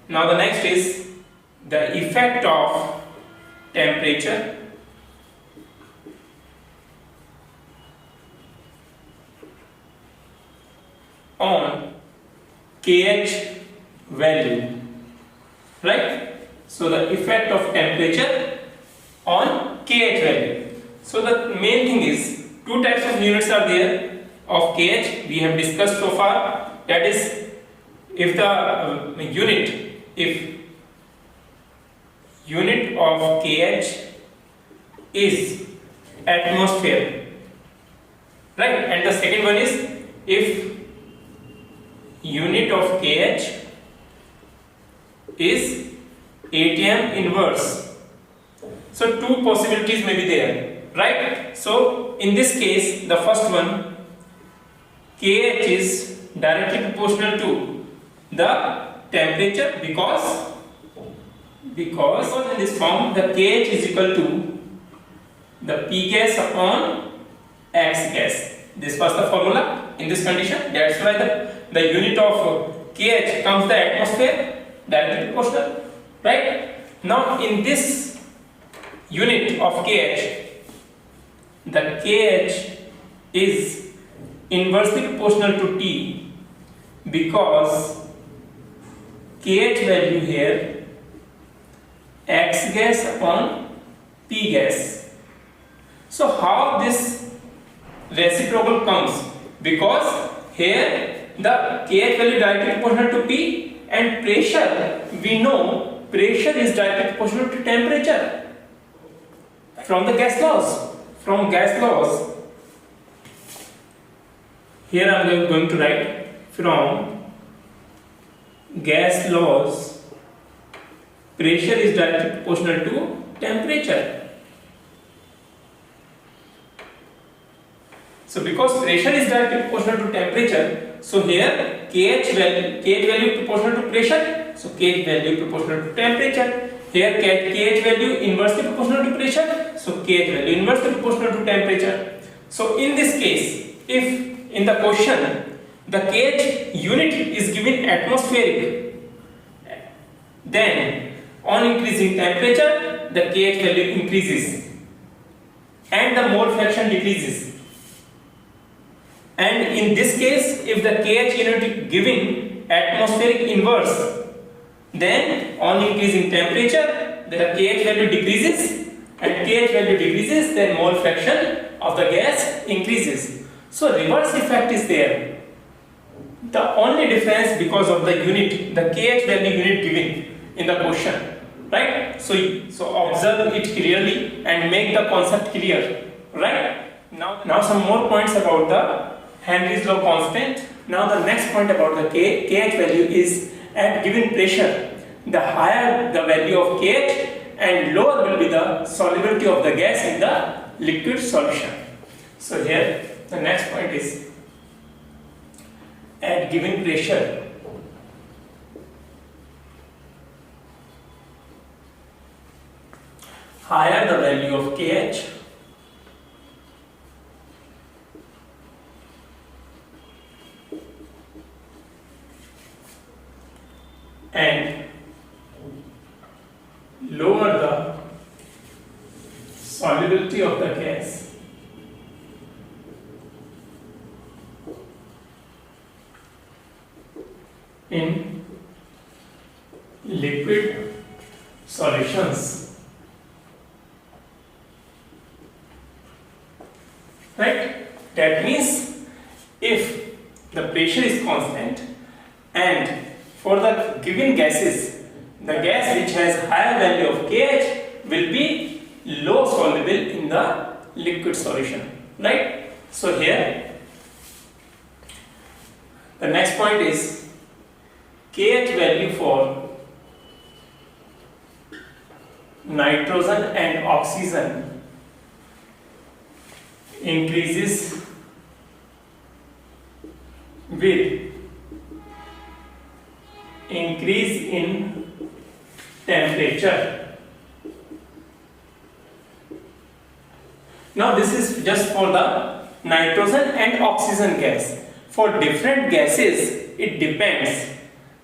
Now the next is the effect of temperature on kH value, right? So the effect of temperature on kH value. So the main thing is two types of units are there of kH we have discussed so far. That is, if the unit of kH is atmosphere, right? And the second one is if unit of kH is ATM inverse. So two possibilities may be there, right? So in this case, the first one, kH is directly proportional to the temperature because in this form the kH is equal to the P gas upon X gas. This was the formula in this condition. That's why the unit of kH comes the atmosphere, directly proportional, right? Now in this unit of kH, the kH is inversely proportional to T because kH value here X gas upon P gas. So how this reciprocal comes? Because here the kH value directly proportional to P, and pressure, we know pressure is directly proportional to temperature from the gas laws. From gas laws, here I am going to write from gas laws, pressure is directly proportional to temperature. So because pressure is directly proportional to temperature, so here kH value proportional to pressure, so kH value proportional to temperature. Here kH value inversely proportional to pressure, so kH value inversely proportional to temperature. So in this case, if in the question the kH unit is given atmospheric, then on increasing temperature the kH value increases and the mole fraction decreases. And in this case, if the kH unit given atmospheric inverse, then on increasing temperature the kH value decreases, and kH value decreases, then mole fraction of the gas increases. So reverse effect is there. The only difference because of the unit, the kH value unit given in the question, right? So observe it clearly and make the concept clear, right? Now some more points about the Henry's law constant. Now the next point about the kH value is at given pressure, the higher the value of kH and lower will be the solubility of the gas in the liquid solution. So here the next point is at given pressure, higher the value of kH and lower the solubility of the gas in liquid solutions, right? That means if the pressure is constant and for the given gases, the gas which has higher value of kH will be low soluble in the liquid solution, right? So here the next point is kH value for nitrogen and oxygen increases with increase in temperature. Now this is just for the nitrogen and oxygen gas. For different gases it depends.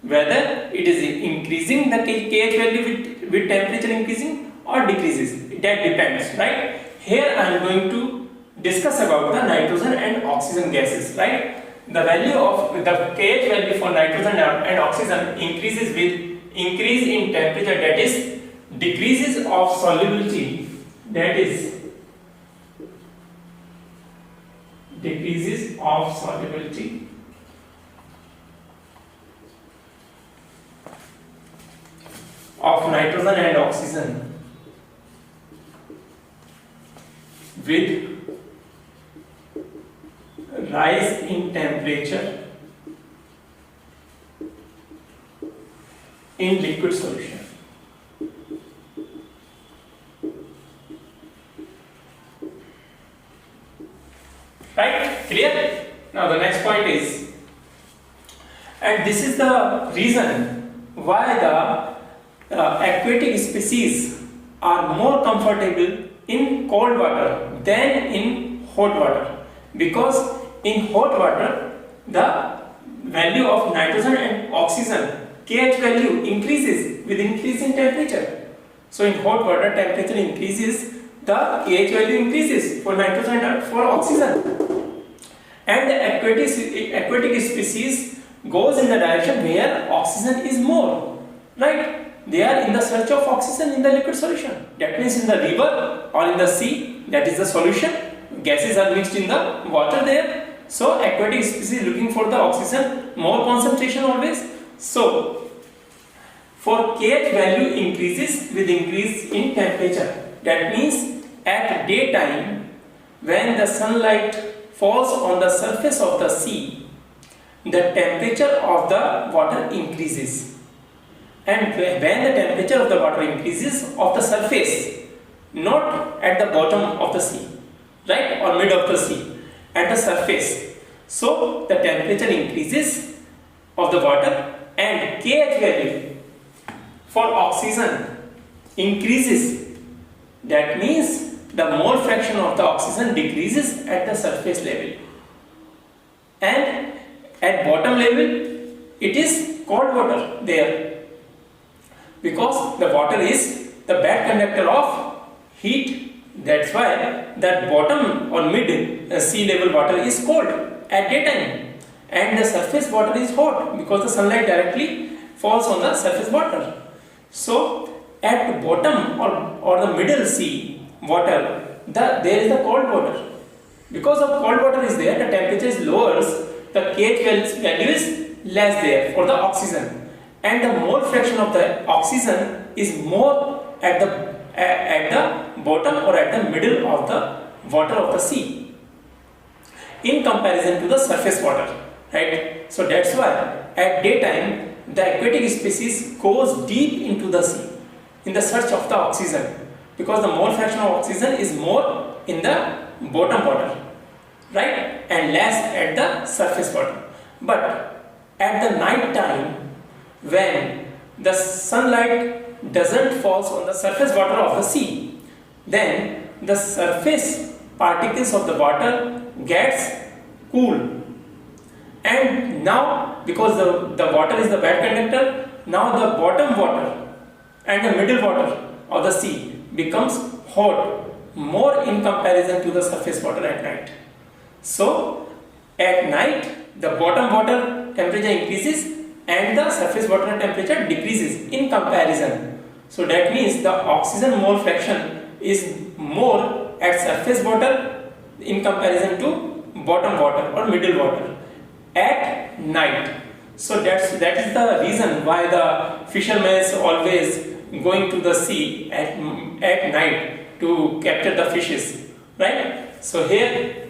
whether it is increasing the KH value with temperature increasing or decreases. That depends, right? Here I am going to discuss about the nitrogen and oxygen gases, right? The value of the KH value for nitrogen and oxygen increases with increase in temperature, that is decreases of solubility, that is decreases of solubility of nitrogen and oxygen with rise in temperature in liquid solution. Right? Clear? Now the next point is, and this is the reason why the aquatic species are more comfortable in cold water than in hot water, because in hot water the value of nitrogen and oxygen KH value increases with increase in temperature. So in hot water temperature increases, the KH value increases for nitrogen and for oxygen, and the aquatic species goes in the direction where oxygen is more, right? They are in the search of oxygen in the liquid solution. That means in the river or in the sea, that is the solution. Gases are mixed in the water there. So aquatic species looking for the oxygen, more concentration always. So for KH value increases with increase in temperature. That means at daytime, when the sunlight falls on the surface of the sea, the temperature of the water increases. And when the temperature of the water increases of the surface, not at the bottom of the sea, right, or mid of the sea, at the surface, so the temperature increases of the water and KH value for oxygen increases. That means the mole fraction of the oxygen decreases at the surface level, and at bottom level it is cold water there, because the water is the bad conductor of heat. That's why that bottom or mid sea level water is cold at daytime, and the surface water is hot because the sunlight directly falls on the surface water. So at the bottom or the middle sea water, there is the cold water. Because of cold water is there, the temperature is lower, the KH value is less there for the oxygen, and the mole fraction of the oxygen is more at the bottom or at the middle of the water of the sea in comparison to the surface water, right? So that's why at daytime the aquatic species goes deep into the sea in the search of the oxygen, because the mole fraction of oxygen is more in the bottom water, right, and less at the surface water. But at the night time, when the sunlight doesn't fall on the surface water of the sea, then the surface particles of the water gets cool. And now, because the water is the bad conductor, now the bottom water and the middle water of the sea becomes hot more in comparison to the surface water at night. So at night the bottom water temperature increases and the surface water temperature decreases in comparison. So that means the oxygen mole fraction is more at surface water in comparison to bottom water or middle water at night. So that is the reason why the fishermen always going to the sea at night to capture the fishes, right? So here,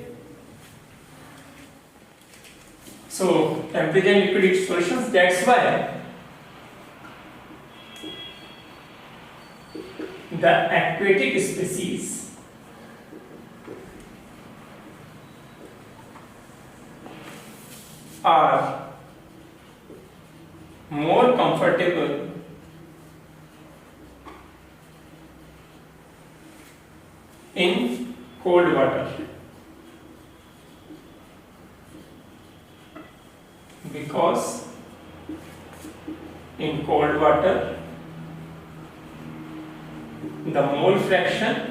so temperature in liquid solutions, that's why the aquatic species are more comfortable in cold water, because water, the mole fraction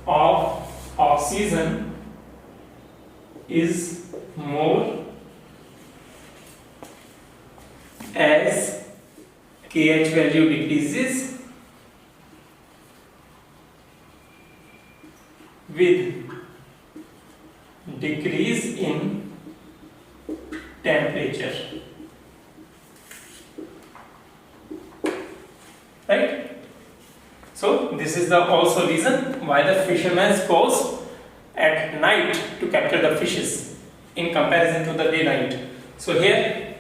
of oxygen is more as KH value decreases with decrease in temperature. Right? So this is the also reason why the fishermen goes at night to capture the fishes in comparison to the daylight. So here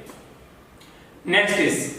next is